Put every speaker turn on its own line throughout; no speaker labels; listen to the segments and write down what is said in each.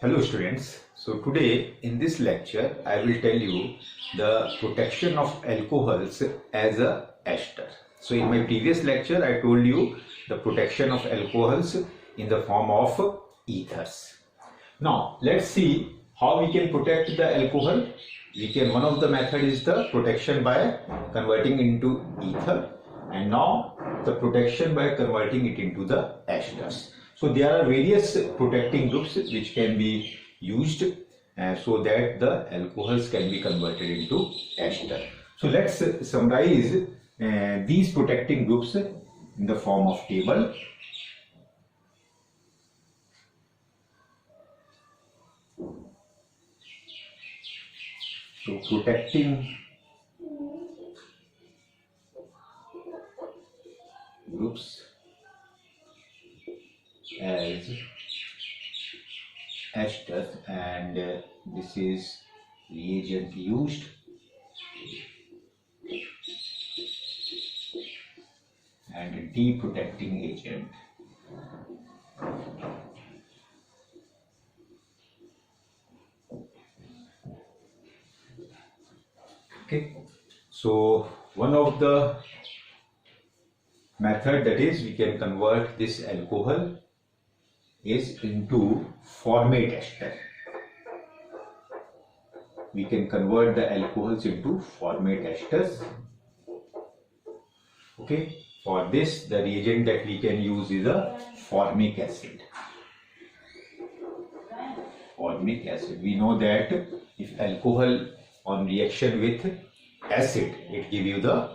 Hello students. So today in this lecture I will tell you the protection of alcohols as a ester. So in my previous lecture I told you the protection of alcohols in the form of ethers. Now let's see how we can protect the alcohol. One of the method is the protection by converting into ether, and now the protection by converting it into the esters. So there are various protecting groups which can be used so that the alcohols can be converted into ester. So let's summarize these protecting groups in the form of table. So protecting groups as esters, and this is reagent used, and deprotecting agent. Okay, so one of the method that is we can convert this alcohol is into formate ester. We can convert the alcohols into formate esters. Okay, for this the reagent that we can use is a formic acid. Formic acid. We know that if alcohol on reaction with acid, it give you the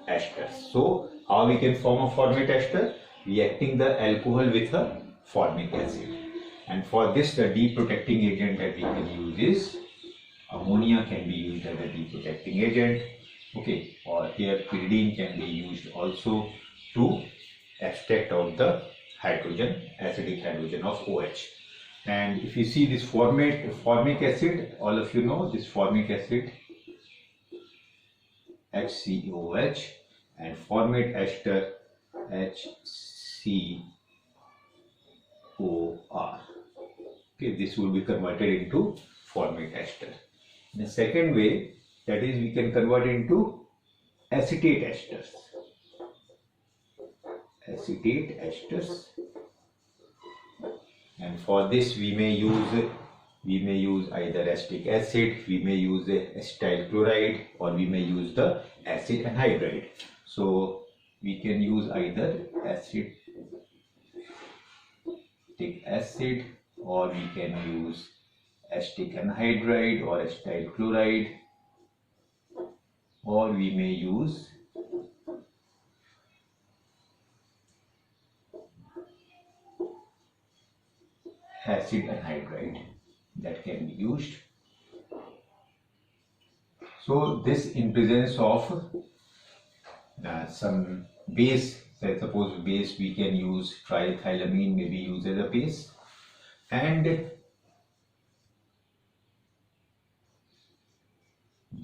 esters. So how we can form a formate ester? Reacting the alcohol with a formic acid. And for this the deprotecting agent that we can use is ammonia can be used as a deprotecting agent. Okay, or here pyridine can be used also to extract out the hydrogen, acidic hydrogen of OH. And if you see this formic acid, all of you know this formic acid HCOH, and formate ester HCOR. Okay, this will be converted into formate ester. The second way, that is, we can convert into acetate esters. Acetate esters, and for this we may use either acetic acid, we may use acetyl chloride, or we may use the acid anhydride. So we can use either acetic acid, or we can use acetic anhydride or acetyl chloride, or we may use acid anhydride, that can be used. So this in presence of some base, say suppose base, we can use triethylamine may be used as a base, and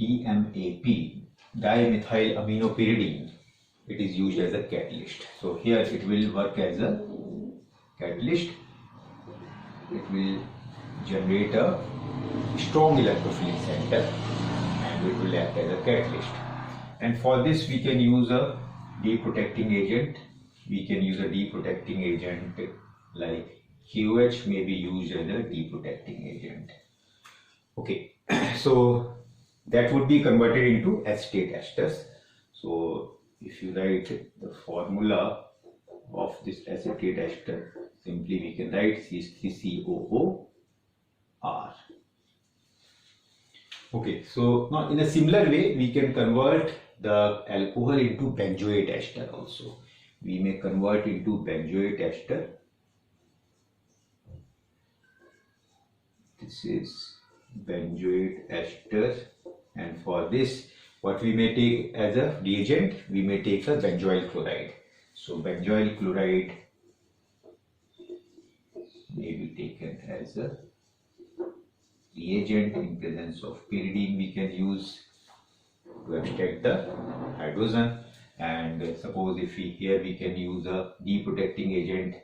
DMAP, dimethylaminopyridine, it is used as a catalyst. So here it will work as a catalyst. It will generate a strong electrophilic center and it will act as a catalyst. And for this we can use a deprotecting agent. We can use a deprotecting agent like KOH may be used as a deprotecting agent. Okay, so that would be converted into acetate esters. So if you write the formula of this acetate ester, simply we can write C3COOR. Okay, so now in a similar way we can convert the alcohol into benzoate ester also. We may convert into benzoate ester. This is benzoate ester, and for this what we may take as a reagent, we may take a benzoyl chloride. So benzoyl chloride may be taken as a reagent. In presence of pyridine we can use to extract the hydrogen, and suppose if we here we can use a deprotecting agent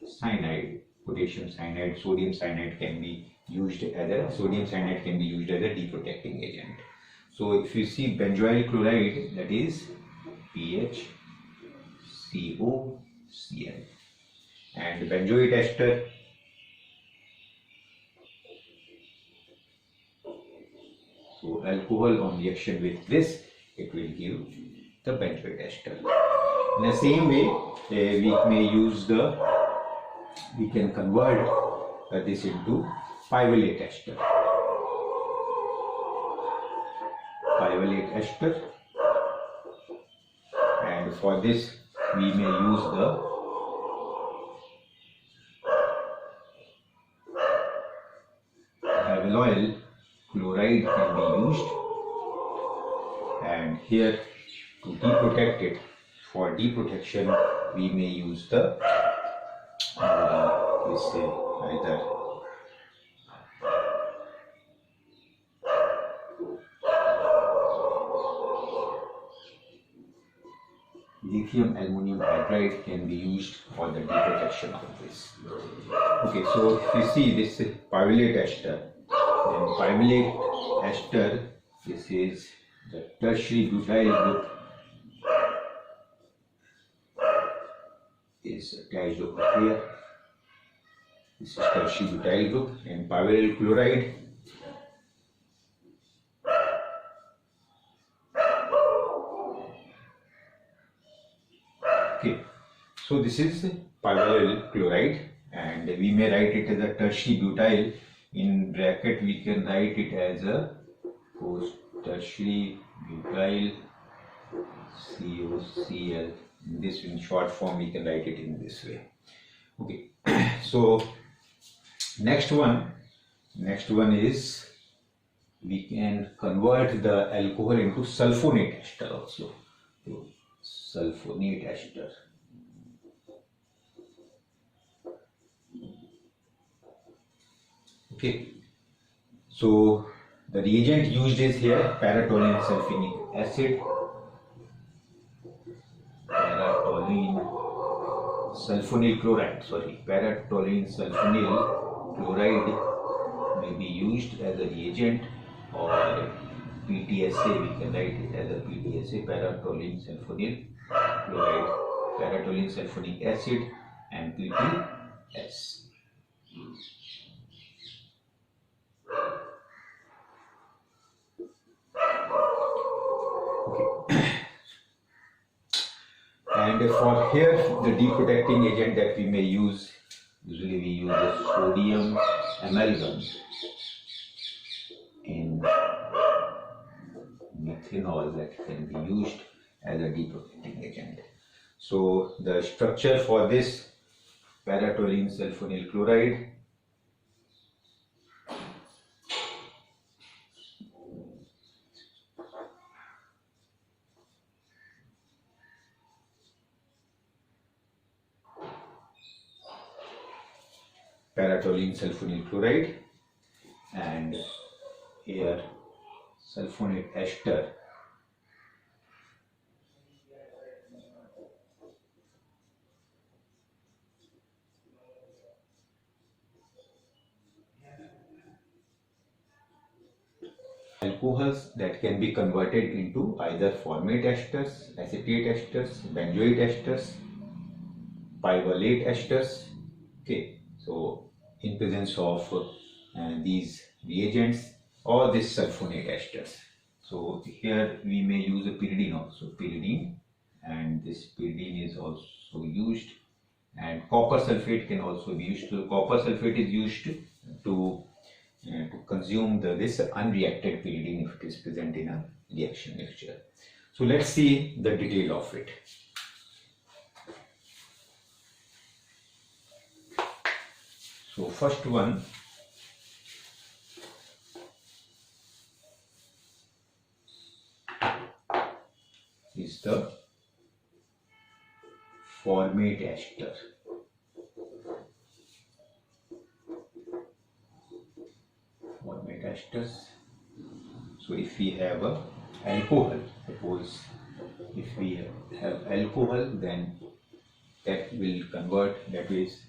cyanide potassium cyanide, sodium cyanide can be used as a deprotecting agent. So if you see benzoyl chloride, that is BHCOCl, and benzoate ester, so alcohol on reaction with this, it will give the benzoate ester. In the same way, we can convert this into pivalate ester. And for this we may use the alkyl chloride can be used, and here to deprotect it, for deprotection we may use the either lithium aluminum hydride can be used for the deprotection of this. Okay, so if you see this pivalate ester, then pivalate ester, this is the tertiary butyl group is attached over here. This is tertiary butyl group, and pivalyl chloride okay. So this is pivalyl chloride, and we may write it as a tertiary butyl. In bracket we can write it as a tertiary butyl COCl. In this, in short form, we can write it in this way. Okay. So next one is we can convert the alcohol into sulfonate ester also. So, sulfonate ester. Okay. So the reagent used is here paratoluene sulfonic acid. Paratoluene sulfonyl chloride may be used as a reagent, or PTSA, we can write it as a PTSA, paratoluene sulfonyl chloride, paratoluene sulfonic acid, and PTS. And for here, the deprotecting agent that we may use, usually we use a sodium amalgam in methanol, that can be used as a deprotecting agent. So the structure for this paratoluene sulfonyl chloride, paratoluene sulfonyl chloride, and here sulfonate ester. Alcohols that can be converted into either formate esters, acetate esters, benzoate esters, pivalate esters. Okay. So in presence of these reagents or this sulfonate esters. So here we may use a pyridine also, pyridine, and this pyridine is also used, and copper sulfate can also be used. So copper sulfate is used to consume this unreacted pyridine if it is present in a reaction mixture. So let's see the detail of it. So first one is the formate ester. Formate esters. So if we have a alcohol, suppose if we have alcohol, then that will convert, that is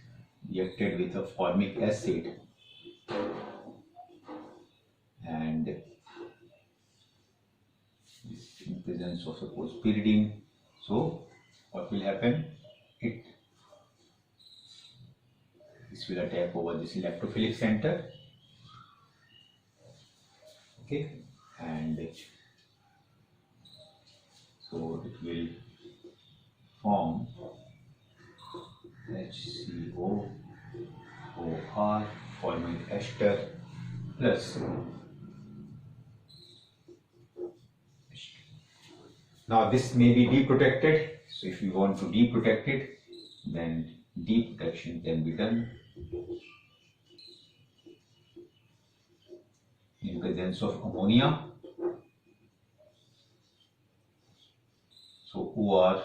reacted with a formic acid and this in presence of suppose pyridine. So what will happen? This will attack over this electrophilic center. Okay, and so it will form HCOOR forming ester plus. Now this may be deprotected. So if you want to deprotect it, then deprotection can be done in presence of ammonia. So OR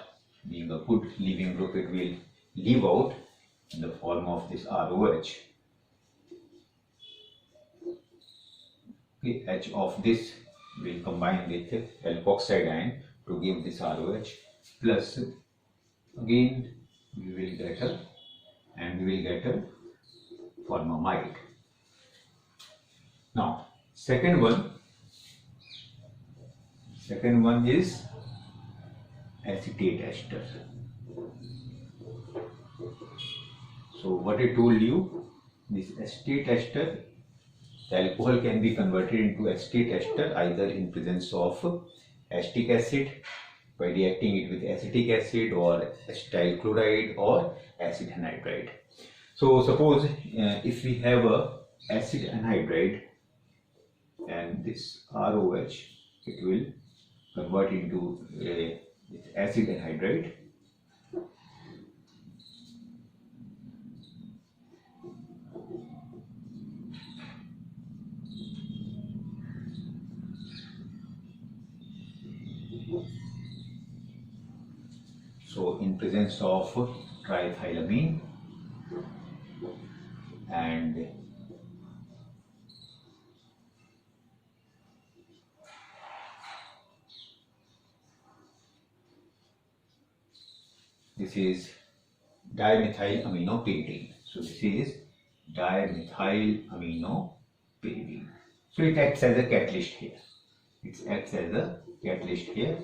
being a good leaving group, it will leave out in the form of this ROH. Okay, H of this will combine with alkoxide ion to give this ROH plus again we will get a formamide. Now second one is acetate ester. So what I told you, this acetate ester, the alcohol can be converted into acetate ester either in presence of acetic acid by reacting it with acetic acid or acetyl chloride or acid anhydride. So suppose if we have a acid anhydride and this ROH, it will convert into acid anhydride. So in presence of triethylamine and this is dimethylaminopiridine. So this is dimethylaminopiridine. So it acts as a catalyst here. It acts as a catalyst here,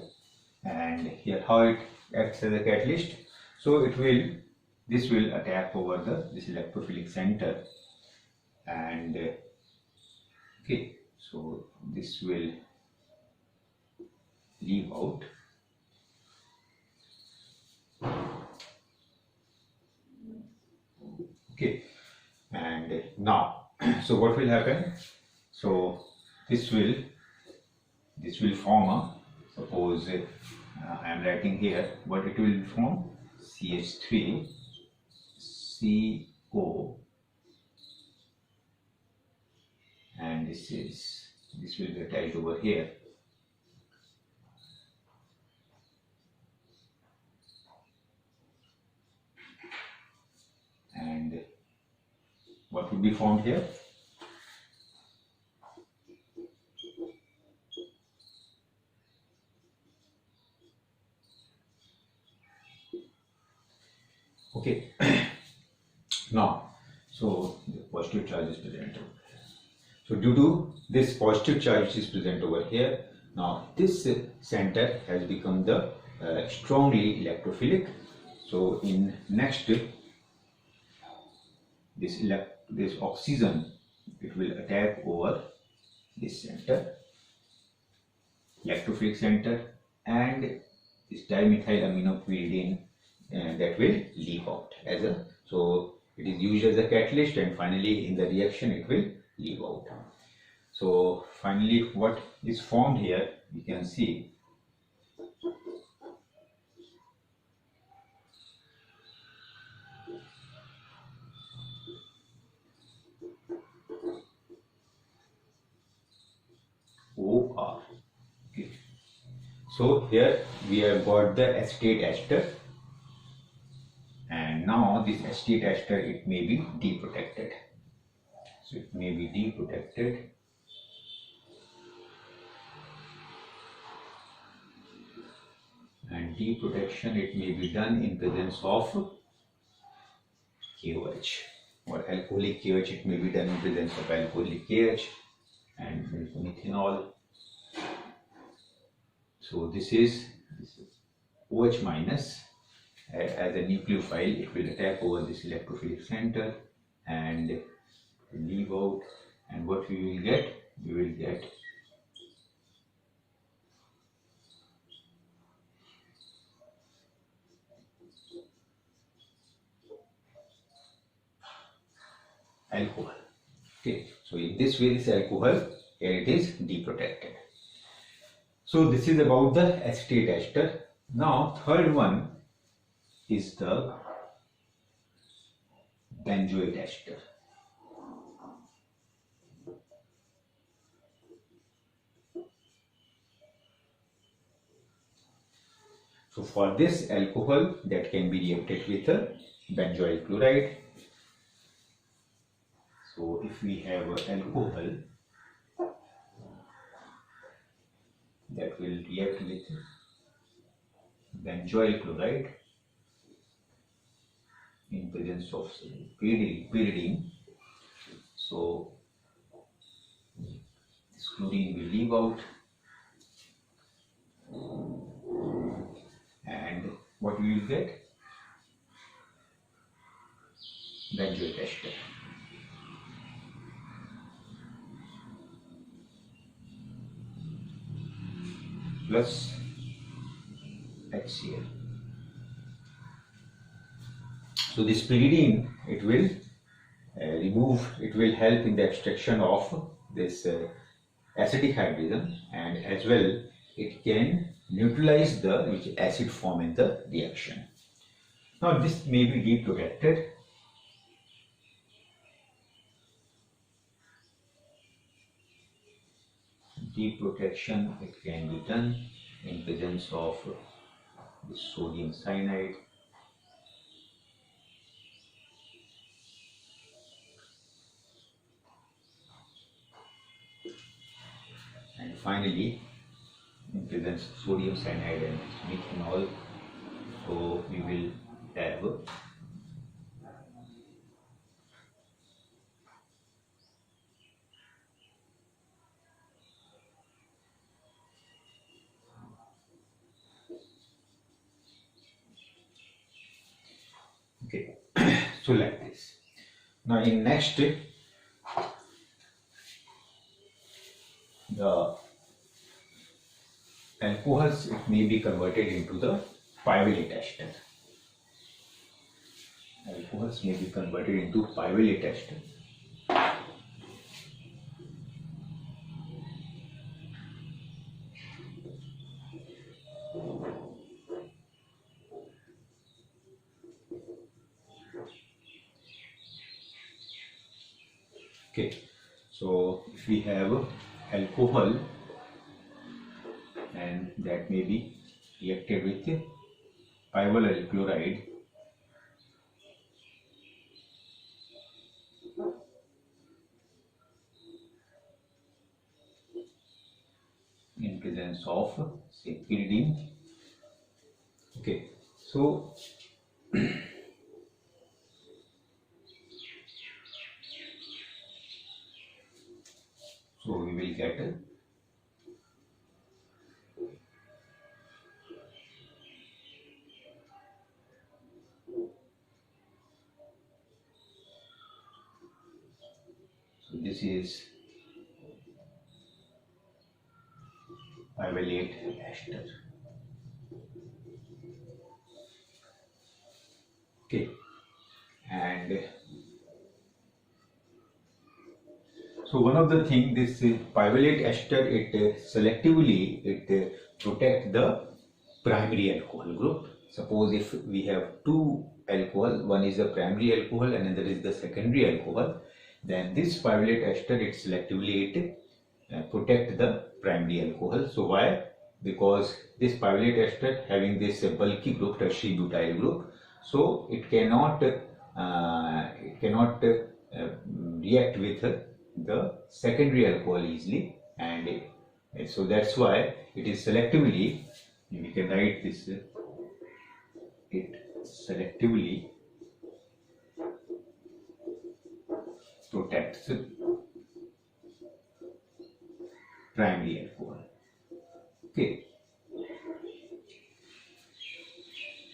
and here how it acts as a catalyst. So this will attack over this electrophilic center, and okay, so this will leave out. Okay, and now so what will happen? So this will form a, suppose I am writing here what it will form, CH3CO, and this will be attached over here. And what will be formed here? Okay. Now, so the positive charge is present over here. So due to this positive charge which is present over here, now this center has become the strongly electrophilic. So in next, this oxygen, it will attack over this center, electrophilic center, and this dimethylaminopiridine that will leak out as a, so it is used as a catalyst, and finally in the reaction it will leak out. So finally what is formed here, you can see OR. Okay. So here we have got the acetate ester, and now this acetate ester, it may be deprotected. So it may be deprotected, and deprotection it may be done in presence of KOH, or alcoholic KOH. It may be done in presence of alcoholic KH and methanol. So this is OH minus. As a nucleophile, it will attack over this electrophilic center and leave out, and what we will get? We will get alcohol. Okay, so in this way, this alcohol here it is deprotected. So this is about the acetate ester. Now third one is the benzoate ester. So for this alcohol that can be reacted with benzoyl chloride. So if we have alcohol that will react with benzoyl chloride in presence of pyridine, so this chlorine will leave out, and what we will get? Benzoate ester. Plus HCl. So this pyridine, it will it will help in the extraction of this acidic hydrogen, and as well it can neutralize the acid form in the reaction. Now this may be deprotected. Deprotection, it can be done in presence of the sodium cyanide. And finally, in presence of sodium cyanide and methanol, so we will have okay. So like this. Now in next, the alcohols, it may be converted into the pyruvate ester. Alcohols may be converted into pyruvate ester. Okay, so if we have alcohol and that may be reacted with pyryl chloride, in presence of say pyridine. Okay, so so we will get so this is pyruvate ester. Okay, and so one of the thing, this pyruvate ester, it selectively protect the primary alcohol group. Suppose if we have two alcohol, one is the primary alcohol and another is the secondary alcohol, then this pyruvate ester, it selectively protect the primary alcohol. So why? Because this pyruvate ester having this bulky group, tertiary butyl group, so it cannot react with the secondary alcohol easily, and so that's why it is selectively, we can write this, it selectively protects primary alcohol. Okay,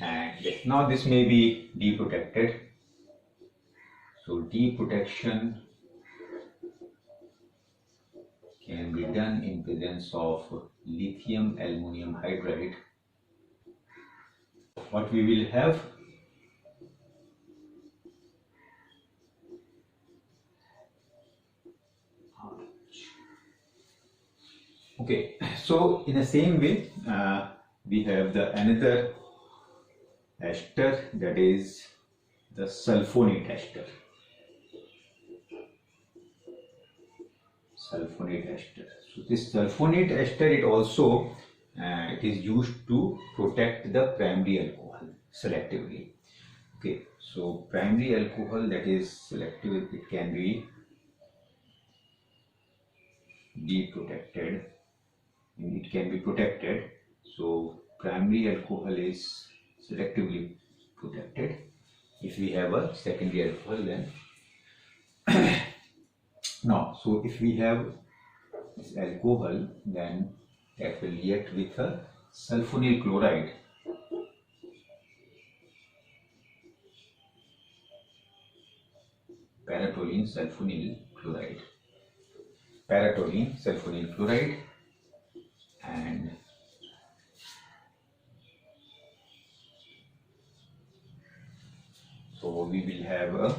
and now this may be deprotected. So deprotection can be done in presence of lithium aluminum hydride. What we will have, okay, so in the same way we have the another ester, that is the sulfonate ester. Sulfonate ester. So this sulfonate ester, it also it is used to protect the primary alcohol selectively. Okay, so primary alcohol that is selective, it can be deprotected. It can be protected. So primary alcohol is selectively protected. If we have a secondary alcohol, then no. So if we have this alcohol, then that will react with a sulfonyl chloride. Paratoluene sulfonyl chloride. Paratoluene sulfonyl chloride, and so we will have a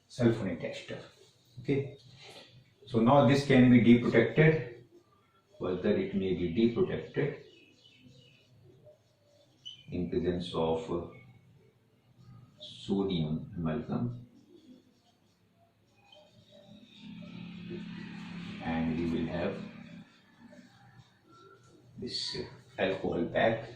sulfonate ester. Okay, so now this can be deprotected. Further, it may be deprotected in presence of sodium amalgam, and we will have this alcohol pack.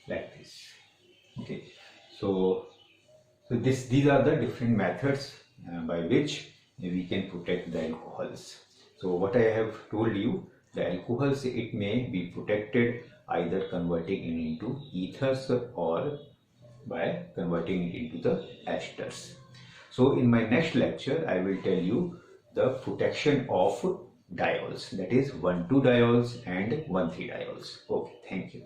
Like this. Okay, so these are the different methods by which we can protect the alcohols. So what I have told you, the alcohols, it may be protected either converting it into ethers or by converting it into the esters. So in my next lecture, I will tell you the protection of diols, that is 1,2-diols and 1,3-diols. Okay, thank you.